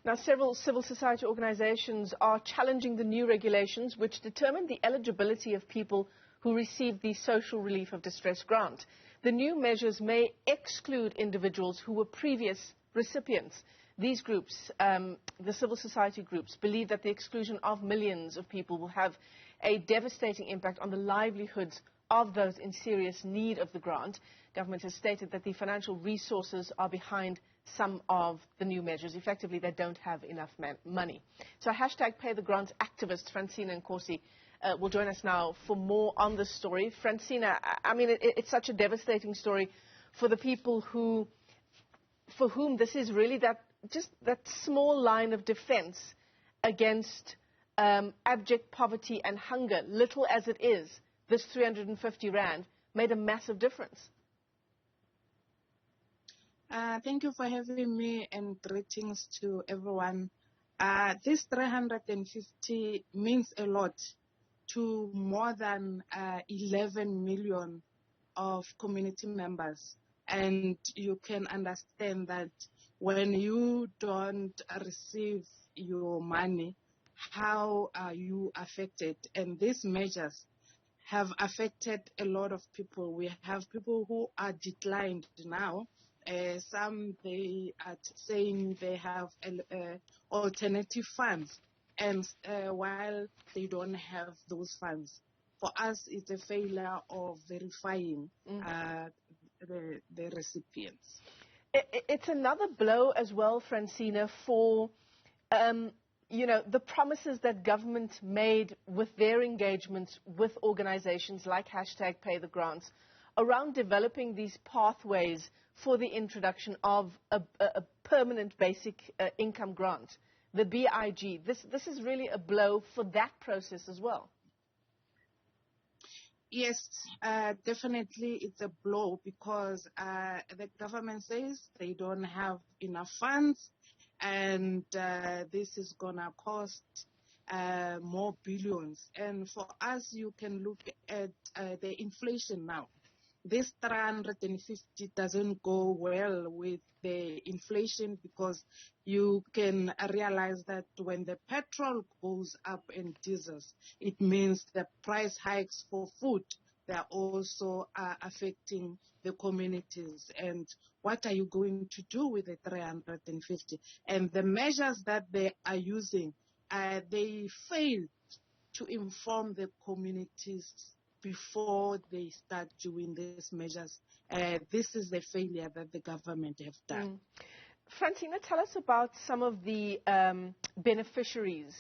Now, several civil society organizations are challenging the new regulations which determine the eligibility of people who receive the Social Relief of Distress grant. The new measures may exclude individuals who were previous recipients. These groups, the civil society groups, believe that the exclusion of millions of people will have a devastating impact on the livelihoods of those in serious need of the grant. Government has stated that the financial resources are behind some of the new measures. Effectively, they don't have enough money. So hashtag Pay the Grant activist Francina Nkosi will join us now for more on this story. Francina, I mean, it's such a devastating story for the people for whom this is really just that small line of defense against abject poverty and hunger. Little as it is, this 350 Rand made a massive difference. Thank you for having me, and greetings to everyone. This 350 means a lot to more than 11 million of community members. And you can understand that when you don't receive your money, how are you affected? And these measures have affected a lot of people. We have people who are declined now. Some, they are saying they have alternative funds, and while they don't have those funds. For us, it's a failure of verifying the recipients. It's another blow as well, Francina, for the promises that government made with their engagements with organizations like hashtag Pay the Grants around developing these pathways for the introduction of a permanent basic income grant, the BIG. This is really a blow for that process as well. Yes, definitely it's a blow because the government says they don't have enough funds, and this is going to cost more billions. And for us, you can look at the inflation now. This 350 doesn't go well with the inflation because you can realize that when the petrol goes up and diesels, it means the price hikes for food, they are also affecting the communities. And what are you going to do with the 350? And the measures that they are using, they fail to inform the communities before they start doing these measures. This is the failure that the government have done. Francina, tell us about some of the beneficiaries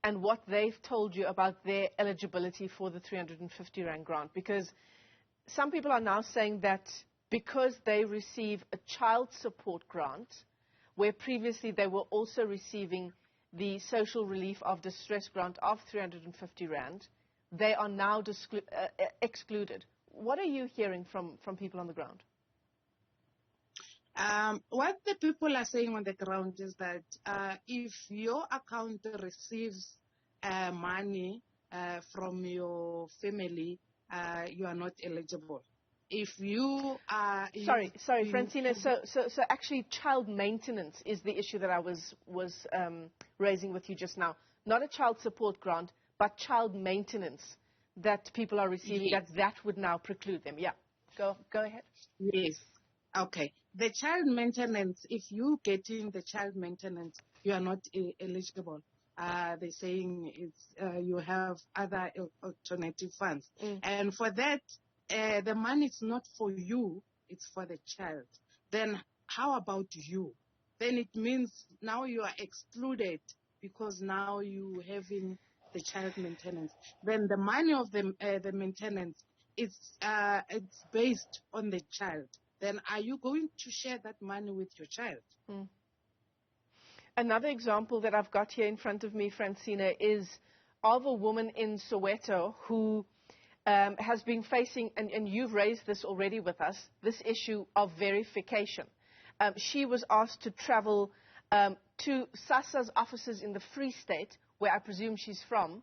and what they've told you about their eligibility for the 350 Rand grant. Because some people are now saying that because they receive a child support grant, where previously they were also receiving the Social Relief of Distress grant of 350 Rand, they are now excluded. What are you hearing from people on the ground? What the people are saying on the ground is that if your account receives money from your family, you are not eligible. If you are... Sorry, Francina. So actually child maintenance is the issue that I was raising with you just now. Not a child support grant, but child maintenance that people are receiving, yes. that would now preclude them. Yeah, go ahead. Yes. Okay. The child maintenance, if you get in the child maintenance, you are not eligible. They're saying it's you have other alternative funds. And for that, the money is not for you, it's for the child. Then how about you? Then it means now you are excluded because now you having the child maintenance. Then the money of the maintenance, it's based on the child. Then are you going to share that money with your child? Another example that I've got here in front of me, Francina, is of a woman in Soweto who has been facing, and you've raised this already with us, this issue of verification. She was asked to travel to SASSA's offices in the Free State, where I presume she's from,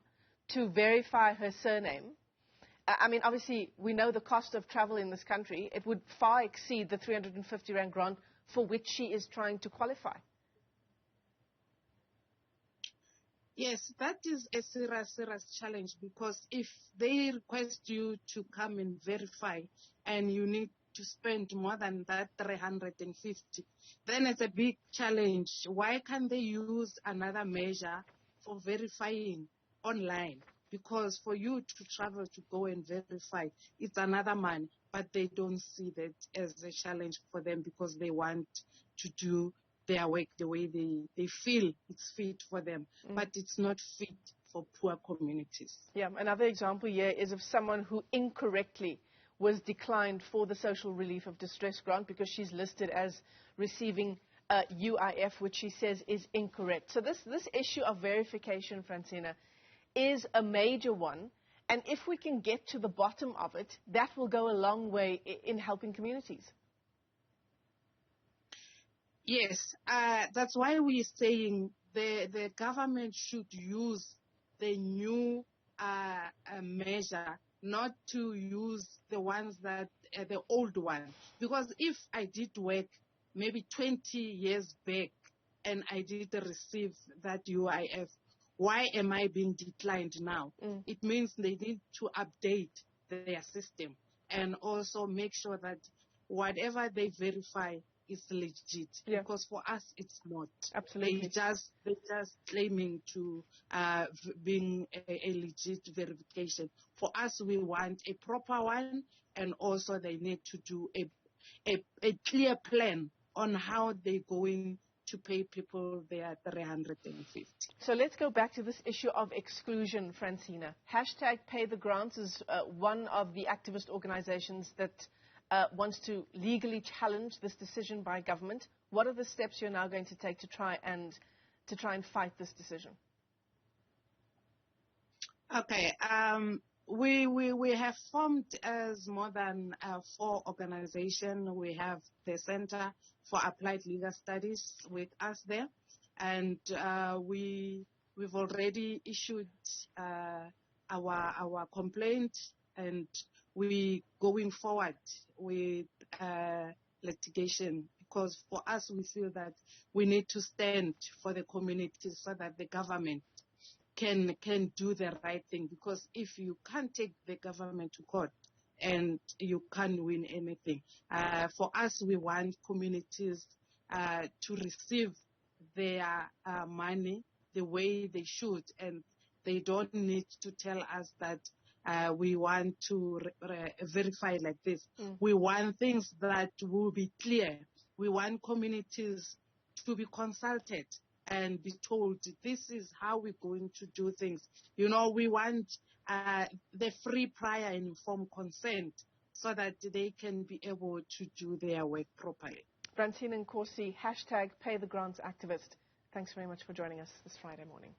to verify her surname. I mean, obviously, we know the cost of travel in this country. It would far exceed the 350 Rand grant for which she is trying to qualify. Yes, that is a serious challenge, because if they request you to come and verify and you need to spend more than that 350, then it's a big challenge. Why can't they use another measure for verifying online? Because for you to travel to go and verify, it's another money, but they don't see that as a challenge for them, because they want to do their work the way they feel it's fit for them, but it's not fit for poor communities. Yeah, another example here is of someone who incorrectly was declined for the social relief of distress grant because she's listed as receiving UIF, which she says is incorrect. So this issue of verification, Francina, is a major one, and if we can get to the bottom of it, that will go a long way in helping communities. Yes, that's why we're saying the government should use the new measure, not to use the ones that the old one. Because if I did work maybe 20 years back and I did receive that UIF, why am I being declined now? It means they need to update their system and also make sure that whatever they verify is legit. Yeah. Because for us it's not. Absolutely. They just claiming to being a legit verification. For us, we want a proper one, and also they need to do a clear plan on how they're going to pay people their 350. So let's go back to this issue of exclusion, Francina. Hashtag Pay the Grants is one of the activist organizations that wants to legally challenge this decision by government. What are the steps you're now going to take to try and fight this decision? Okay. We have formed as more than 4 organizations. We have the Center for Applied Legal Studies with us there, and we've already issued our complaint, and we going forward with litigation, because for us we feel that we need to stand for the community so that the government can do the right thing. Because if you can't take the government to court and you can't win anything, for us we want communities to receive their money the way they should, and they don't need to tell us that we want to verify like this. We want things that will be clear. We want communities to be consulted and be told this is how we're going to do things. You know, we want the free, prior, and informed consent so that they can be able to do their work properly. Francina Nkosi, hashtag Pay the Grants activist. Thanks very much for joining us this Friday morning.